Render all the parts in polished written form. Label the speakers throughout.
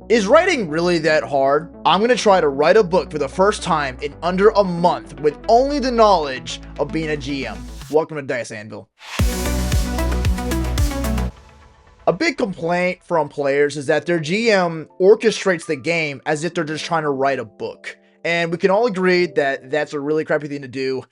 Speaker 1: Is writing really that hard? I'm gonna try to write a book for the first time in under a month with only the knowledge of being a GM. Welcome to Dice Anvil. A big complaint from players is that their GM orchestrates the game as if they're just trying to write a book. And we can all agree that that's a really crappy thing to do.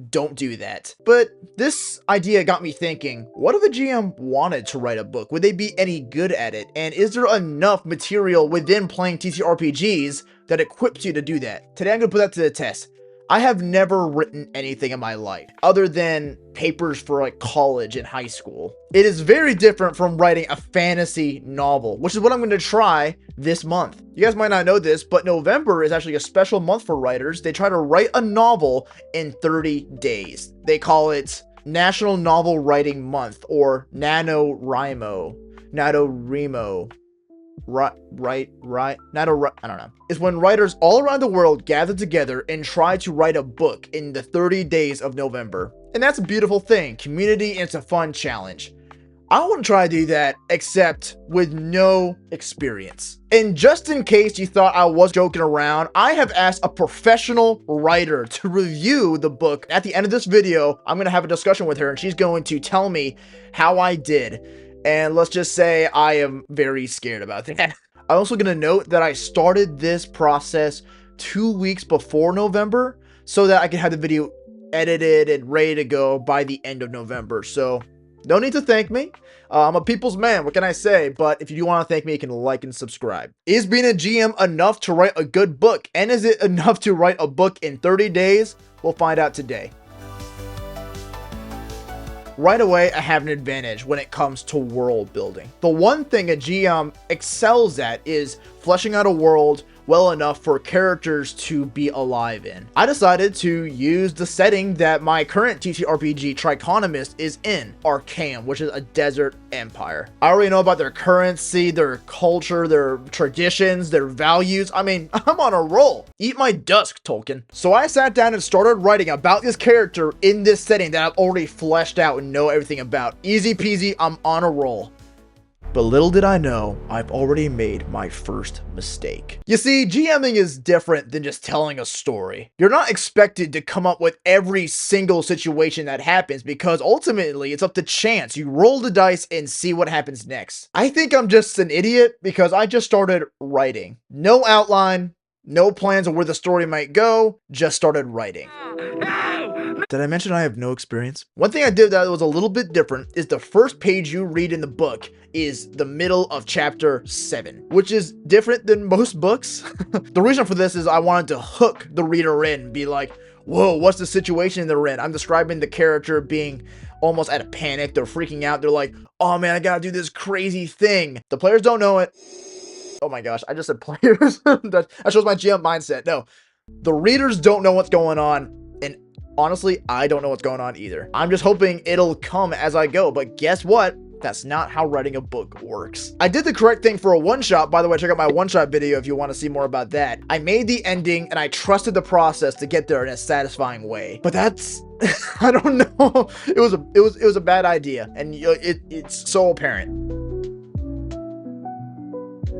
Speaker 1: Don't do that. But this idea got me thinking, what if a GM wanted to write a book? Would they be any good at it? And is there enough material within playing TTRPGs that equips you to do that? Today I'm going to put that to the test. I have never written anything in my life other than papers for like college and high school. It is very different from writing a fantasy novel, which is what I'm going to try this month. You guys might not know this, but November is actually a special month for writers. They try to write a novel in 30 days. They call it National Novel Writing Month or NaNoWriMo. I don't know. It's when writers all around the world gather together and try to write a book in the 30 days of November. And that's a beautiful thing. Community, and it's a fun challenge. I want to try to do that, except with no experience. And just in case you thought I was joking around, I have asked a professional writer to review the book. At the end of this video, I'm going to have a discussion with her and she's going to tell me how I did. And let's just say I am very scared about that. I'm also going to note that I started this process 2 weeks before November so that I can have the video edited and ready to go by the end of November. So no need to thank me. I'm a people's man. What can I say? But if you do want to thank me, you can like and subscribe. Is being a GM enough to write a good book? And is it enough to write a book in 30 days? We'll find out today. Right away, I have an advantage when it comes to world building. The one thing a GM excels at is fleshing out a world well enough for characters to be alive in. I decided to use the setting that my current TTRPG Trichonomist is in, Archaeum, which is a desert empire. I already know about their currency, their culture, their traditions, their values. I mean, I'm on a roll. Eat my dusk, Tolkien. So I sat down and started writing about this character in this setting that I've already fleshed out and know everything about. Easy peasy, I'm on a roll. But little did I know, I've already made my first mistake. You see, GMing is different than just telling a story. You're not expected to come up with every single situation that happens because ultimately it's up to chance. You roll the dice and see what happens next. I think I'm just an idiot because I just started writing. No outline, no plans of where the story might go, just started writing. Did I mention I have no experience? One thing I did that was a little bit different is the first page you read in the book is the middle of chapter 7, which is different than most books. The reason for this is I wanted to hook the reader in, be like, whoa, what's the situation they're in? I'm describing the character being almost at a panic. They're freaking out. They're like, oh man, I gotta do this crazy thing. The players don't know it. Oh my gosh, I just said players. That shows my GM mindset. No, the readers don't know what's going on. And honestly, I don't know what's going on either. I'm just hoping it'll come as I go. But guess what? That's not how writing a book works. I did the correct thing for a one-shot. By the way, check out my one-shot video if you want to see more about that. I made the ending and I trusted the process to get there in a satisfying way. But that's, I don't know. It was a bad idea, and it's so apparent.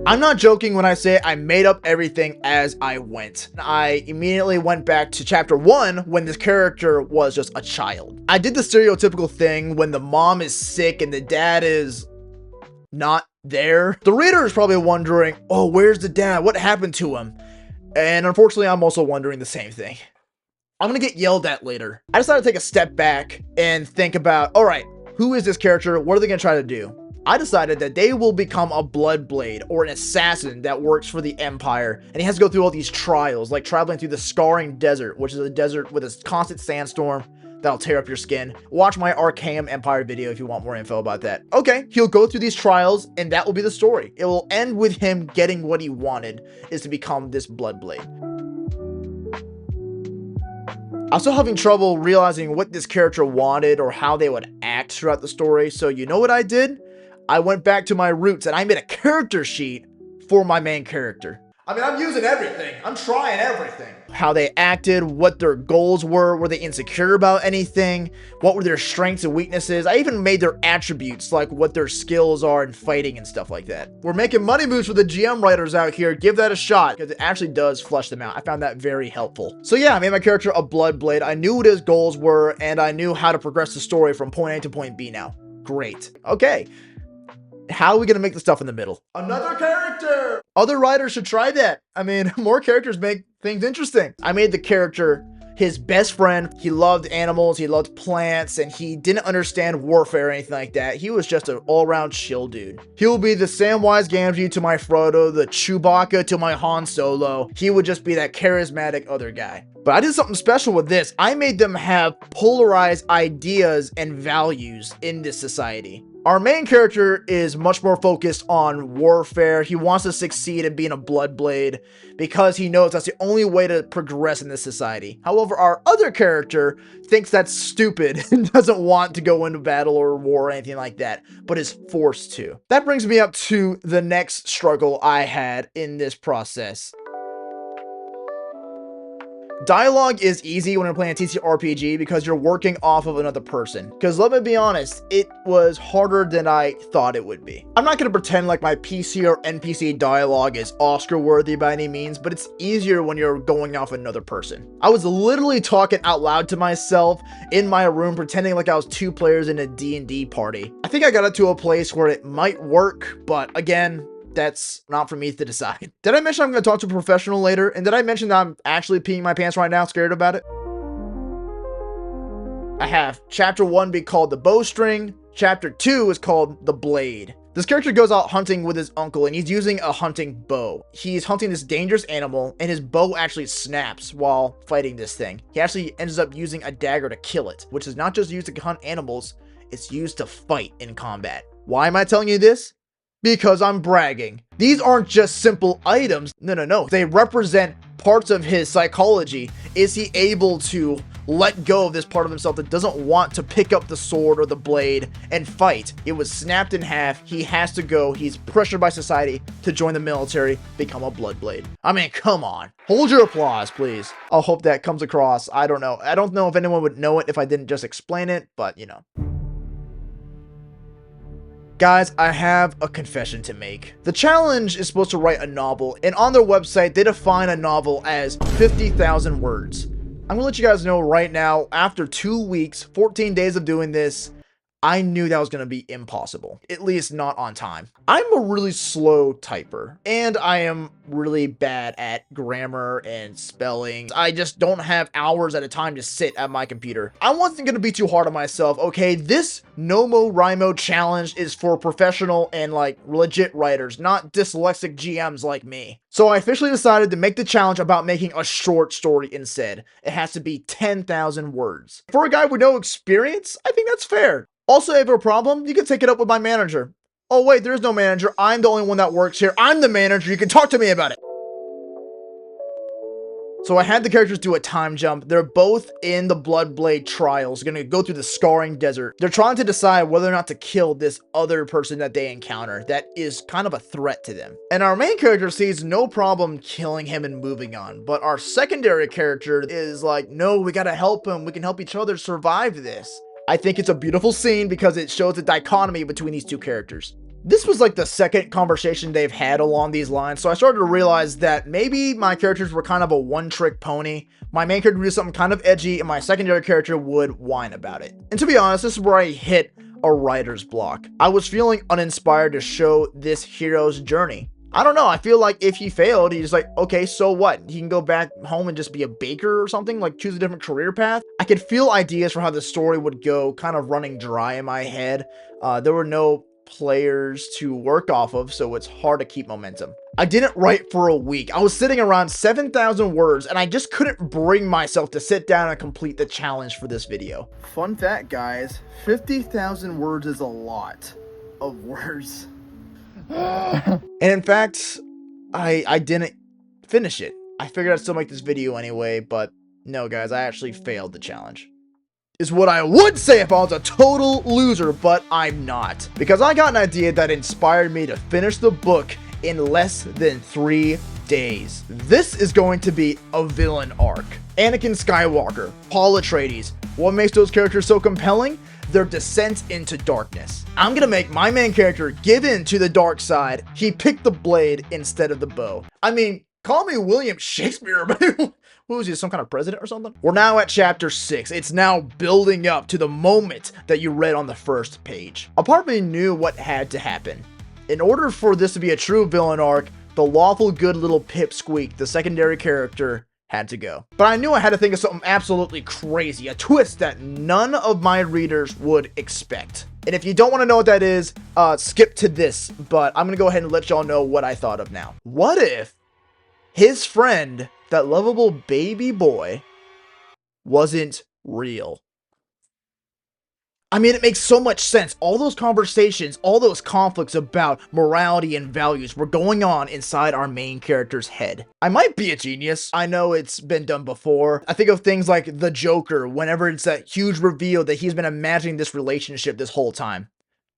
Speaker 1: I'm not joking when I say I made up everything as I went. I immediately went back to chapter 1 when this character was just a child. I did the stereotypical thing when the mom is sick and the dad is not there. The reader is probably wondering, oh, where's the dad? What happened to him? And unfortunately, I'm also wondering the same thing. I'm gonna get yelled at later. I decided to take a step back and think about, all right, who is this character? What are they gonna try to do? I decided that they will become a Bloodblade or an assassin that works for the Empire, and he has to go through all these trials, like traveling through the Scarring Desert, which is a desert with a constant sandstorm that'll tear up your skin. Watch my Archaeum Empire video if you want more info about that. Okay, he'll go through these trials, and that will be the story. It will end with him getting what he wanted, is to become this Bloodblade. I'm still having trouble realizing what this character wanted or how they would act throughout the story, so you know what I did? I went back to my roots and I made a character sheet for my main character. I mean, I'm using everything. I'm trying everything. How they acted, what their goals were they insecure about anything, what were their strengths and weaknesses. I even made their attributes, like what their skills are in fighting and stuff like that. We're making money moves for the GM writers out here. Give that a shot, because it actually does flesh them out. I found that very helpful. So yeah, I made my character a Bloodblade. I knew what his goals were, and I knew how to progress the story from point A to point B now. Great. Okay. How are we going to make the stuff in the middle? Another character! Other writers should try that. I mean, more characters make things interesting. I made the character his best friend. He loved animals, he loved plants, and he didn't understand warfare or anything like that. He was just an all-around chill dude. He will be the Samwise Gamgee to my Frodo, the Chewbacca to my Han Solo. He would just be that charismatic other guy. But I did something special with this. I made them have polarized ideas and values in this society. Our main character is much more focused on warfare. He wants to succeed in being a Bloodblade because he knows that's the only way to progress in this society. However, our other character thinks that's stupid and doesn't want to go into battle or war or anything like that, but is forced to. That brings me up to the next struggle I had in this process. Dialogue is easy when you're playing a TTRPG because you're working off of another person. Because let me be honest, it was harder than I thought it would be. I'm not going to pretend like my PC or NPC dialogue is Oscar worthy by any means, but it's easier when you're going off another person. I was literally talking out loud to myself in my room, pretending like I was two players in a D&D party. I think I got it to a place where it might work, but again, that's not for me to decide. Did I mention I'm going to talk to a professional later? And did I mention that I'm actually peeing my pants right now, scared about it? I have chapter 1 be called the Bowstring. Chapter 2 is called the Blade. This character goes out hunting with his uncle, and he's using a hunting bow. He's hunting this dangerous animal, and his bow actually snaps while fighting this thing. He actually ends up using a dagger to kill it, which is not just used to hunt animals, it's used to fight in combat. Why am I telling you this? Because I'm bragging. These aren't just simple items. No. They represent parts of his psychology. Is he able to let go of this part of himself that doesn't want to pick up the sword or the blade and fight? It was snapped in half. He has to go. He's pressured by society to join the military, become a Bloodblade. I mean, come on. Hold your applause, please. I'll hope that comes across. I don't know. I don't know if anyone would know it if I didn't just explain it, but you know. Guys, I have a confession to make. The challenge is supposed to write a novel, and on their website, they define a novel as 50,000 words. I'm gonna let you guys know right now, after 2 weeks, 14 days of doing this, I knew that was going to be impossible, at least not on time. I'm a really slow typer, and I am really bad at grammar and spelling. I just don't have hours at a time to sit at my computer. I wasn't going to be too hard on myself. Okay, this NaNoWriMo challenge is for professional and like legit writers, not dyslexic GMs like me. So I officially decided to make the challenge about making a short story instead. It has to be 10,000 words. For a guy with no experience, I think that's fair. Also, if you have a problem, you can take it up with my manager. Oh wait, there's no manager. I'm the only one that works here. I'm the manager. You can talk to me about it. So I had the characters do a time jump. They're both in the Bloodblade trials, gonna go through the Scarring Desert. They're trying to decide whether or not to kill this other person that they encounter that is kind of a threat to them. And our main character sees no problem killing him and moving on. But our secondary character is like, no, we gotta help him. We can help each other survive this. I think it's a beautiful scene because it shows the dichotomy between these two characters. This was like the second conversation they've had along these lines, so I started to realize that maybe my characters were kind of a one-trick pony. My main character would do something kind of edgy, and my secondary character would whine about it. And to be honest, this is where I hit a writer's block. I was feeling uninspired to show this hero's journey. I don't know, I feel like if he failed, he's like, okay, so what? He can go back home and just be a baker or something, like choose a different career path. I could feel ideas for how the story would go kind of running dry in my head. There were no players to work off of, so it's hard to keep momentum. I didn't write for a week. I was sitting around 7,000 words, and I just couldn't bring myself to sit down and complete the challenge for this video. Fun fact, guys, 50,000 words is a lot of words. And in fact, I didn't finish it. I figured I'd still make this video anyway, but no guys, I actually failed the challenge. Is what I would say if I was a total loser, but I'm not. Because I got an idea that inspired me to finish the book in less than 3 days. This is going to be a villain arc. Anakin Skywalker, Paul Atreides. What makes those characters so compelling? Their descent into darkness. I'm gonna make my main character give in to the dark side. He picked the blade instead of the bow. I mean, call me William Shakespeare, but who is he, some kind of president or something? We're now at chapter 6. It's now building up to the moment that you read on the first page. A part of me knew what had to happen. In order for this to be a true villain arc, the lawful good little Pipsqueak, the secondary character, had to go. But I knew I had to think of something absolutely crazy, a twist that none of my readers would expect. And if you don't want to know what that is, skip to this, but I'm gonna go ahead and let y'all know what I thought of now. What if his friend, that lovable baby boy, wasn't real? I mean, it makes so much sense. All those conversations, all those conflicts about morality and values were going on inside our main character's head. I might be a genius. I know it's been done before. I think of things like the Joker, whenever it's that huge reveal that he's been imagining this relationship this whole time.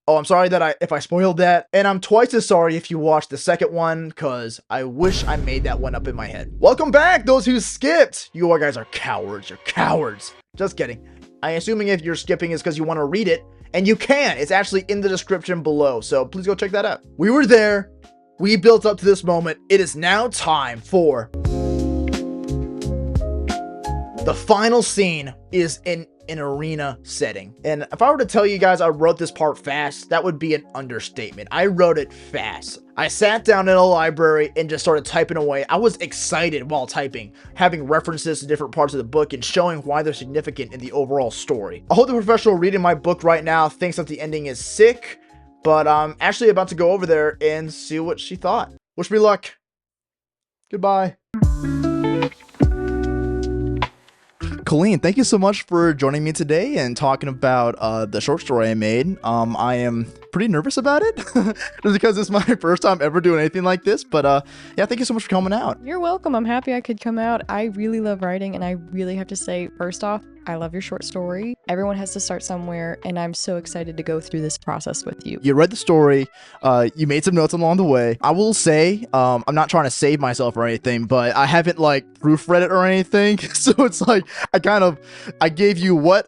Speaker 1: Oh, I'm sorry that if I spoiled that, and I'm twice as sorry if you watched the second one, cause I wish I made that one up in my head. Welcome back, those who skipped! You all guys are cowards, you're cowards. Just kidding. I'm assuming if you're skipping is because you want to read it, and you can. It's actually in the description below, so please go check that out. We were there. We built up to this moment. It is now time for... The final scene is in an arena setting. And if I were to tell you guys I wrote this part fast, that would be an understatement. I wrote it fast. I sat down in a library and just started typing away. I was excited while typing, having references to different parts of the book and showing why they're significant in the overall story. I hope the professional reading my book right now thinks that the ending is sick, but I'm actually about to go over there and see what she thought. Wish me luck. Goodbye. Colleen, thank you so much for joining me today and talking about the short story I made. I am pretty nervous about it just because it's my first time ever doing anything like this. But yeah, thank you so much for coming out.
Speaker 2: You're welcome. I'm happy I could come out. I really love writing, and I really have to say, first off, I love your short story. Everyone has to start somewhere, and I'm so excited to go through this process with you.
Speaker 1: You read the story. You made some notes along the way. I will say, I'm not trying to save myself or anything, but I haven't like proofread it or anything. So it's like, I gave you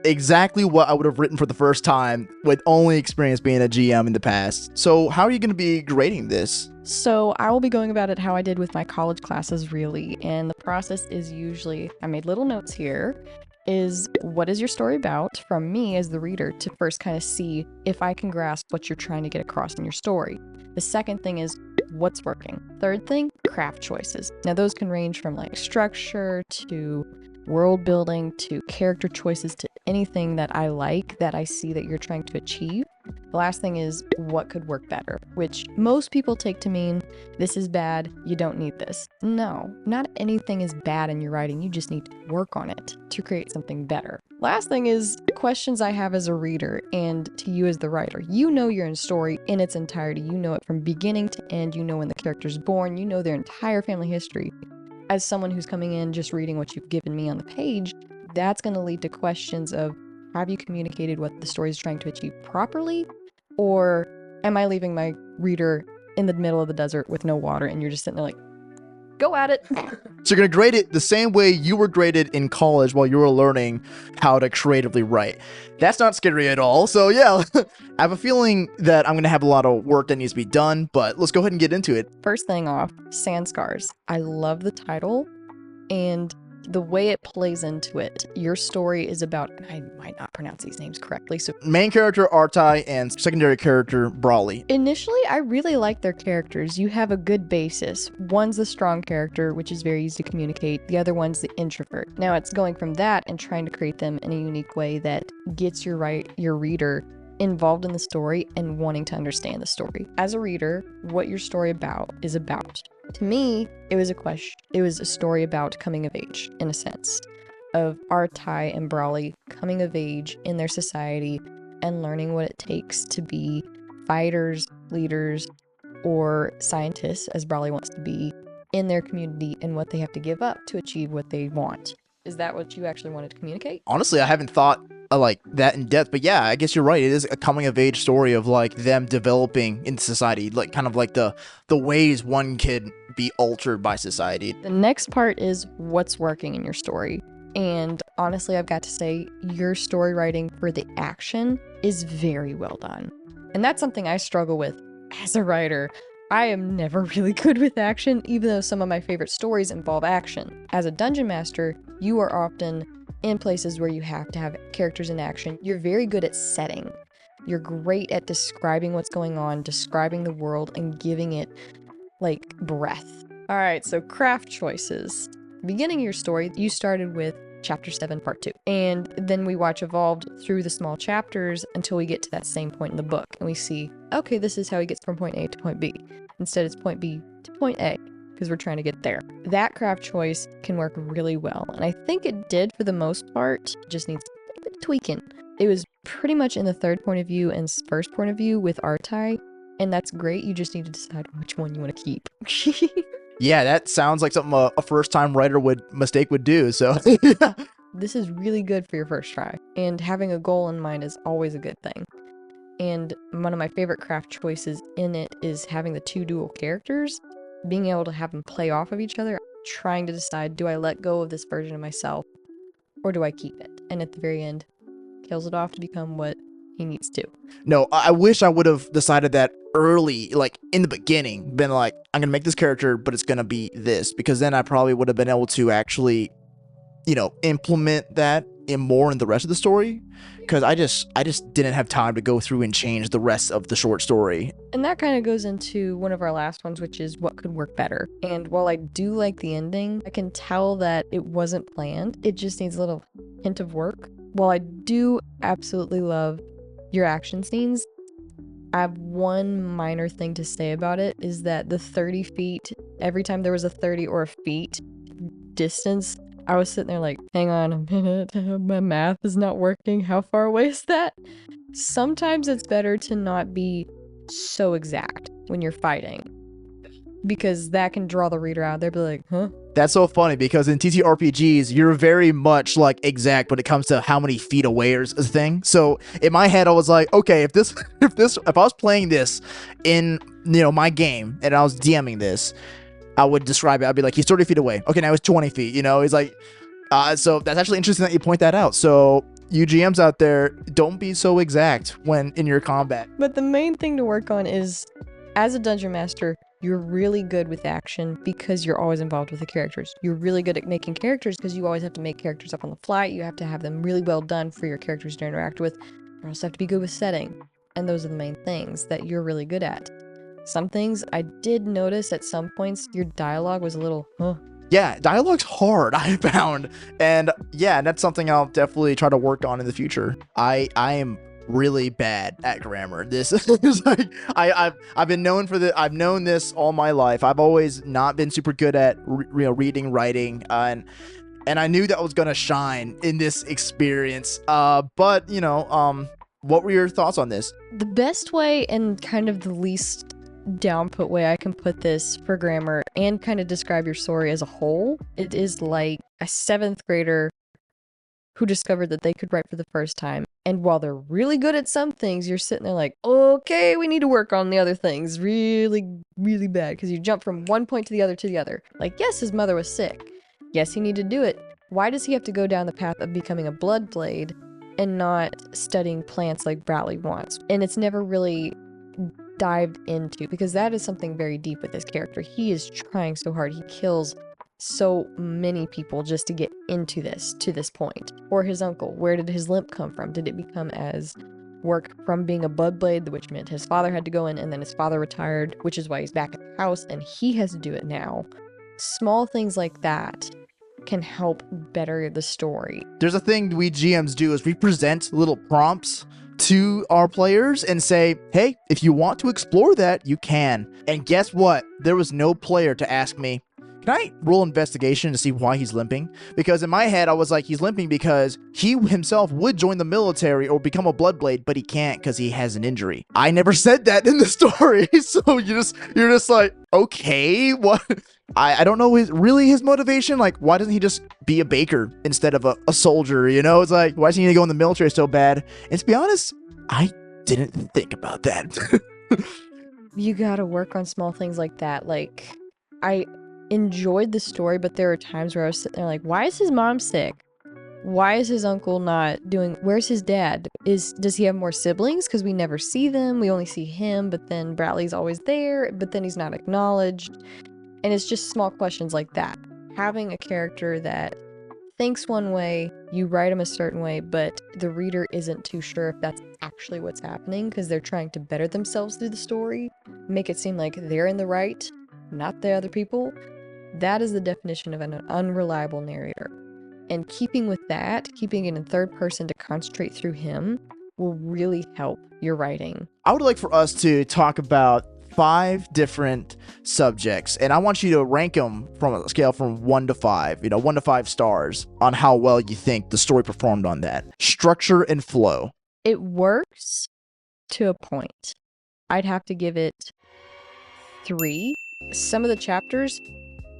Speaker 1: exactly what I would have written for the first time with only experience being a GM in the past. So how are you going to be grading this?
Speaker 2: So I will be going about it how I did with my college classes, really. And the process is usually, I made little notes here, is what is your story about from me as the reader to first kind of see if I can grasp what you're trying to get across in your story. The second thing is what's working. Third thing, craft choices. Now those can range from like structure to world building to character choices to anything that I like that I see that you're trying to achieve. The last thing is what could work better, which most people take to mean this is bad, you don't need this. No, not anything is bad in your writing, you just need to work on it to create something better. Last thing is questions I have as a reader and to you as the writer. You know your story in its entirety, you know it from beginning to end, you know when the character's born, you know their entire family history. As someone who's coming in just reading what you've given me on the page, that's going to lead to questions of, have you communicated what the story is trying to achieve properly? Or am I leaving my reader in the middle of the desert with no water and you're just sitting there like, go at it.
Speaker 1: So you're going to grade it the same way you were graded in college while you were learning how to creatively write. That's not scary at all. So yeah, I have a feeling that I'm going to have a lot of work that needs to be done, but let's go ahead and get into it.
Speaker 2: First thing off, Sand Scars. I love the title and the way it plays into it. Your story is about, I might not pronounce these names correctly, so
Speaker 1: main character Artai and secondary character Brawley.
Speaker 2: Initially, I really like their characters. You have a good basis. One's the strong character, which is very easy to communicate. The other one's the introvert. Now it's going from that and trying to create them in a unique way that gets your reader involved in the story and wanting to understand the story. As a reader, what your story is about. To me, it was a story about coming of age, in a sense, of Artai and Brawley coming of age in their society and learning what it takes to be fighters, leaders, or scientists, as Brawley wants to be, in their community and what they have to give up to achieve what they want. Is that what you actually wanted to communicate?
Speaker 1: Honestly, I haven't thought like that in depth, but yeah, I guess you're right. It is a coming of age story of like them developing in society, like kind of like the ways one could be altered by society.
Speaker 2: The next part is what's working in your story. And honestly, I've got to say, your story writing for the action is very well done. And that's something I struggle with as a writer. I am never really good with action, even though some of my favorite stories involve action. As a dungeon master, you are often in places where you have to have characters in action. You're very good at setting. You're great at describing what's going on, describing the world, and giving it, like, breath. Alright, so craft choices. Beginning of your story, you started with Chapter 7, Part 2. And then we watch evolved through the small chapters until we get to that same point in the book. And we see, okay, this is how he gets from point A to point B. Instead, it's point B to point A, because we're trying to get there. That craft choice can work really well. And I think it did for the most part. It just needs a bit of tweaking. It was pretty much in the third point of view and first point of view with Artai. And that's great. You just need to decide which one you want to keep.
Speaker 1: Yeah, that sounds like something a first-time writer would do. So
Speaker 2: this is really good for your first try. And having a goal in mind is always a good thing. And one of my favorite craft choices in it is having the two dual characters, being able to have them play off of each other, trying to decide, do I let go of this version of myself or do I keep it? And at the very end, kills it off to become what he needs to.
Speaker 1: No, I wish I would have decided that early, like in the beginning, been like, I'm gonna make this character, but it's gonna be this, because then I probably would have been able to actually, implement that in the rest of the story. Because I just didn't have time to go through and change the rest of the short story.
Speaker 2: And that kind of goes into one of our last ones, which is what could work better. And while I do like the ending, I can tell that it wasn't planned. It just needs a little hint of work. While I do absolutely love your action scenes, I have one minor thing to say about it, is that the 30 feet, every time there was a 30 or a feet distance, I was sitting there like, hang on a minute, my math is not working. How far away is that? Sometimes it's better to not be so exact when you're fighting, because that can draw the reader out. They'll be like, huh?
Speaker 1: That's so funny, because in TTRPGs, you're very much like exact when it comes to how many feet away is a thing. So in my head, I was like, okay, if I was playing this in my game and I was DMing this, I would describe it. I'd be like, he's 30 feet away. Okay, now he's 20 feet. He's like, so that's actually interesting that you point that out. So you GMs out there, don't be so exact when in your combat.
Speaker 2: But the main thing to work on is, as a dungeon master, you're really good with action because you're always involved with the characters. You're really good at making characters because you always have to make characters up on the fly. You have to have them really well done for your characters to interact with. You also have to be good with setting. And those are the main things that you're really good at. Some things I did notice at some points, your dialogue was a little, huh?
Speaker 1: Yeah, dialogue's hard, I found. And yeah, that's something I'll definitely try to work on in the future. I am really bad at grammar. This is like, I've been known for the, I've known this all my life. I've always not been super good at reading, writing, and I knew that was gonna shine in this experience. But what were your thoughts on this?
Speaker 2: The best way and kind of the least downput way I can put this for grammar and kind of describe your story as a whole, it is like a 7th grader who discovered that they could write for the first time. And while they're really good at some things, you're sitting there like, okay, we need to work on the other things really, really bad, because you jump from one point to the other. Like, yes, his mother was sick. Yes, he needed to do it. Why does he have to go down the path of becoming a bloodblade and not studying plants like Bradley wants? And it's never really dived into, because that is something very deep with this character. He is trying so hard. He kills so many people just to get into this, to this point. Or his uncle, where did his limp come from? Did it become as work from being a bloodblade, which meant his father had to go in, and then his father retired, which is why he's back at the house and he has to do it now. Small things like that can help better the story.
Speaker 1: There's a thing we GMs do, is we present little prompts to our players and say, hey, if you want to explore that, you can. And guess what? There was no player to ask me, Can I roll investigation to see why he's limping? Because in my head, I was like, he's limping because he himself would join the military or become a Bloodblade, but he can't because he has an injury. I never said that in the story, so you're just like, okay, what? I don't know his motivation. Like, why doesn't he just be a baker instead of a soldier? You know, it's like, why does he need to go in the military so bad? And to be honest, I didn't think about that.
Speaker 2: You gotta work on small things like that. Like, I enjoyed the story, but there are times where I was sitting there like, why is his mom sick? Why is his uncle not doing, where's his dad? Does he have more siblings? Because we never see them. We only see him, but then Bradley's always there, but then he's not acknowledged. And it's just small questions like that. Having a character that thinks one way, you write him a certain way, but the reader isn't too sure if that's actually what's happening because they're trying to better themselves through the story, make it seem like they're in the right, not the other people. That is the definition of an unreliable narrator. And keeping with that, keeping it in third person to concentrate through him will really help your writing.
Speaker 1: I would like for us to talk about 5 different subjects, and I want you to rank them from a scale from 1 to 5, 1 to 5 stars on how well you think the story performed on that. Structure and flow.
Speaker 2: It works to a point. I'd have to give it 3. Some of the chapters,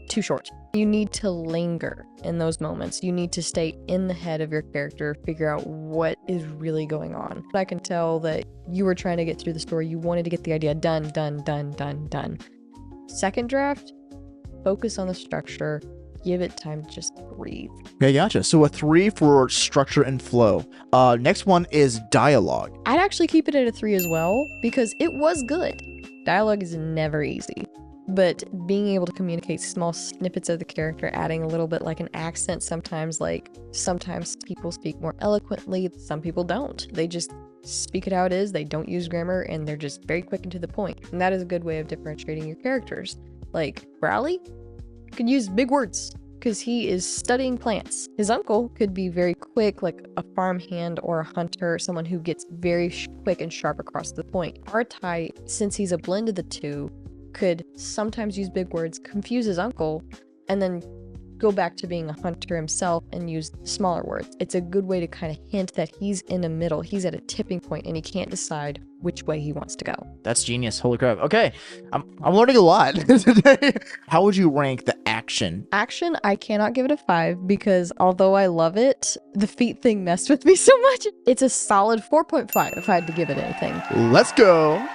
Speaker 2: too short. You need to linger in those moments. You need to stay in the head of your character, figure out what is really going on. I can tell that you were trying to get through the story. You wanted to get the idea done. Second draft, focus on the structure. Give it time to just breathe.
Speaker 1: Okay, gotcha. So a 3 for structure and flow. Next one is dialogue.
Speaker 2: I'd actually keep it at a 3 as well because it was good. Dialogue is never easy. But being able to communicate small snippets of the character, adding a little bit like an accent sometimes people speak more eloquently, some people don't. They just speak it how it is, they don't use grammar, and they're just very quick and to the point. And that is a good way of differentiating your characters. Like, Bradley could use big words because he is studying plants. His uncle could be very quick, like a farmhand or a hunter, someone who gets very quick and sharp across the point. Artai, since he's a blend of the two, could sometimes use big words, confuse his uncle, and then go back to being a hunter himself and use smaller words. It's a good way to kind of hint that he's in the middle. He's at a tipping point and he can't decide which way he wants to go.
Speaker 1: That's genius. Holy crap. Okay. I'm learning a lot today. How would you rank the action?
Speaker 2: Action, I cannot give it a 5 because although I love it, the feet thing messed with me so much. It's a solid 4.5 if I had to give it anything.
Speaker 1: Let's go.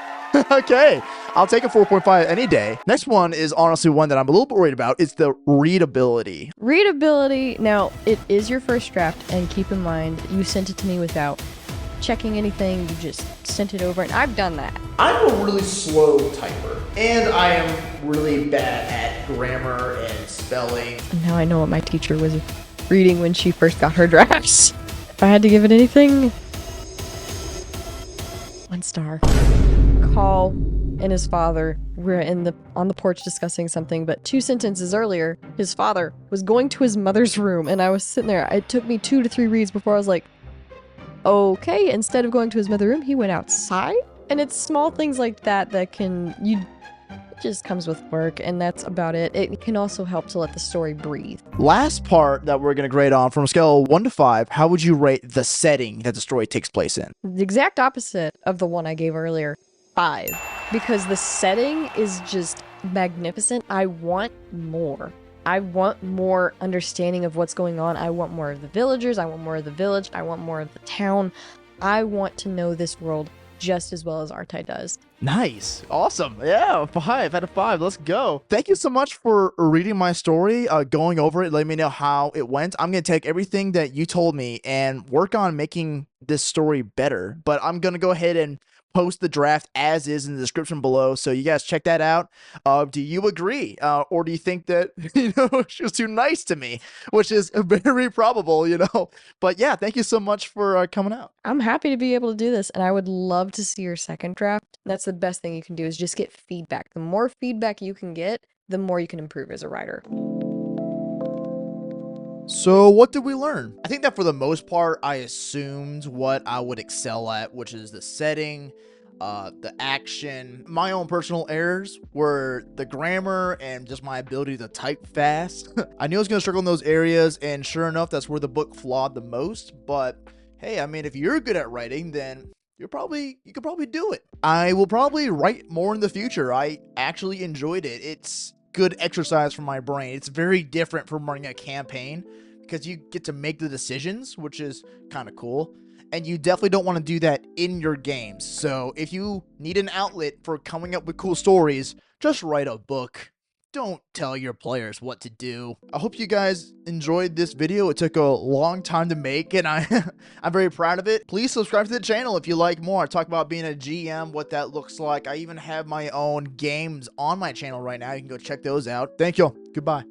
Speaker 1: Okay, I'll take a 4.5 any day. Next one is honestly one that I'm a little bit worried about. It's the readability.
Speaker 2: Readability, now it is your first draft, and keep in mind you sent it to me without checking anything. You just sent it over, and I've done that.
Speaker 1: I'm a really slow typer, and I am really bad at grammar and spelling.
Speaker 2: Now I know what my teacher was reading when she first got her drafts. If I had to give it anything, 1 star. Call and his father were on the porch discussing something, but 2 sentences earlier, his father was going to his mother's room, and I was sitting there. It took me 2 to 3 reads before I was like, okay, instead of going to his mother's room, he went outside. And it's small things like that it just comes with work, and that's about it. It can also help to let the story breathe.
Speaker 1: Last part that we're going to grade on from a scale of 1 to 5, how would you rate the setting that the story takes place in?
Speaker 2: The exact opposite of the one I gave earlier. 5, because the setting is just magnificent. I want more. I want more understanding of what's going on. I want more of the villagers. I want more of the village. I want more of the town. I want to know this world just as well as Artai does.
Speaker 1: Nice. Awesome. Yeah, 5 out of 5. Let's go. Thank you so much for reading my story, going over it, letting me know how it went. I'm going to take everything that you told me and work on making this story better. But I'm going to go ahead and post the draft as is in the description below, so you guys check that out. Do you agree, or do you think that she was too nice to me, which is very probable, but yeah, thank you so much for coming out.
Speaker 2: I'm happy to be able to do this, and I would love to see your second draft. That's the best thing you can do, is just get feedback. The more feedback you can get, the more you can improve as a writer.
Speaker 1: So what did we learn? I think that for the most part, I assumed what I would excel at, which is the setting, the action. My own personal errors were the grammar and just my ability to type fast. I knew I was going to struggle in those areas, and sure enough, that's where the book flawed the most. But hey, I mean, if you're good at writing, then you could probably do it. I will probably write more in the future. I actually enjoyed it. It's good exercise for my brain. It's very different from running a campaign because you get to make the decisions, which is kind of cool. And you definitely don't want to do that in your games. So if you need an outlet for coming up with cool stories, just write a book. Don't tell your players what to do. I hope you guys enjoyed this video. It took a long time to make, and I'm very proud of it. Please subscribe to the channel if you like more. I talk about being a GM, what that looks like. I even have my own games on my channel right now. You can go check those out. Thank you. Goodbye.